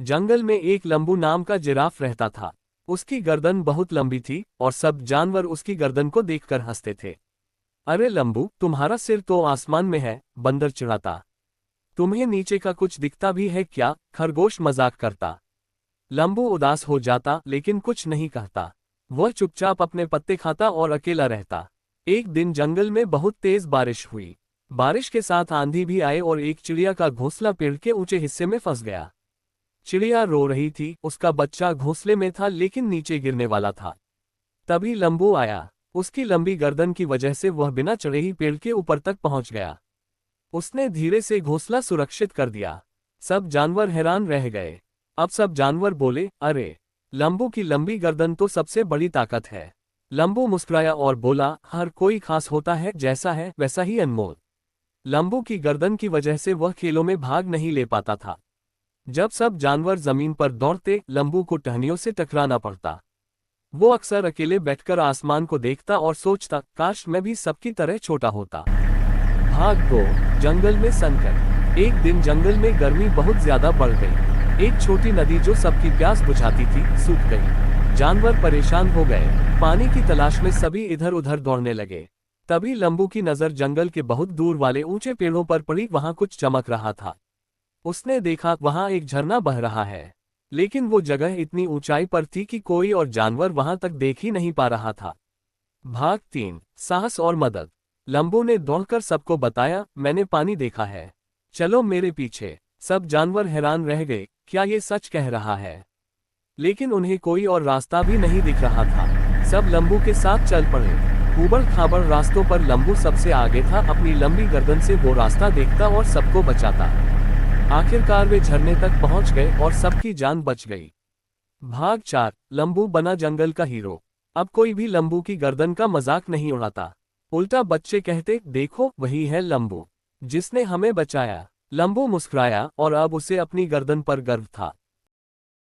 जंगल में एक लंबू नाम का जिराफ रहता था। उसकी गर्दन बहुत लंबी थी और सब जानवर उसकी गर्दन को देखकर हंसते थे। अरे लंबू, तुम्हारा सिर तो आसमान में है, बंदर चिढ़ाता। तुम्हें नीचे का कुछ दिखता भी है क्या? खरगोश मजाक करता। लंबू उदास हो जाता लेकिन कुछ नहीं कहता। वह चुपचाप अपने पत्ते खाता और अकेला रहता। एक दिन जंगल में बहुत तेज बारिश हुई। बारिश के साथ आंधी भी आए और एक चिड़िया का घोंसला पेड़ के ऊंचे हिस्से में फंस गया। चिड़िया रो रही थी, उसका बच्चा घोंसले में था लेकिन नीचे गिरने वाला था। तभी लंबू आया। उसकी लंबी गर्दन की वजह से वह बिना चढ़े ही पेड़ के ऊपर तक पहुंच गया। उसने धीरे से घोंसला सुरक्षित कर दिया। सब जानवर हैरान रह गए। अब सब जानवर बोले, अरे, लंबू की लंबी गर्दन तो सबसे बड़ी ताकत है। लंबू मुस्कुराया और बोला, हर कोई खास होता है, जैसा है वैसा ही अनमोल। लंबू की गर्दन की वजह से वह खेलों में भाग नहीं ले पाता था। जब सब जानवर जमीन पर दौड़ते, लंबू को टहनियों से टकराना पड़ता। वो अक्सर अकेले बैठकर आसमान को देखता और सोचता, काश मैं भी सबकी तरह छोटा होता। भाग 2, जंगल में संकट। एक दिन जंगल में गर्मी बहुत ज्यादा बढ़ गई। एक छोटी नदी जो सबकी प्यास बुझाती थी, सूख गई। जानवर परेशान हो गए। पानी की तलाश में सभी इधर उधर दौड़ने लगे। तभी लंबू की नजर जंगल के बहुत दूर वाले ऊंचे पेड़ों पर पड़ी। वहां कुछ चमक रहा था। उसने देखा, वहां एक झरना बह रहा है। लेकिन वो जगह इतनी ऊंचाई पर थी कि कोई और जानवर वहां तक देख ही नहीं पा रहा था। भाग 3, साहस और मदद। लंबू ने दौड़कर सबको बताया, मैंने पानी देखा है, चलो मेरे पीछे। सब जानवर हैरान रह गए, क्या ये सच कह रहा है? लेकिन उन्हें कोई और रास्ता भी नहीं दिख रहा था। सब लंबू के साथ चल पड़े। ऊबड़ खाबड़ रास्तों पर लंबू सबसे आगे था। अपनी लंबी गर्दन से वो रास्ता देखता और सबको बचाता। आखिरकार वे झरने तक पहुंच गए और सबकी जान बच गई। भाग 4, लंबू बना जंगल का हीरो। अब कोई भी लंबू की गर्दन का मजाक नहीं उड़ाता। उल्टा बच्चे कहते, देखो वही है लंबू, जिसने हमें बचाया। लंबू मुस्कुराया और अब उसे अपनी गर्दन पर गर्व था।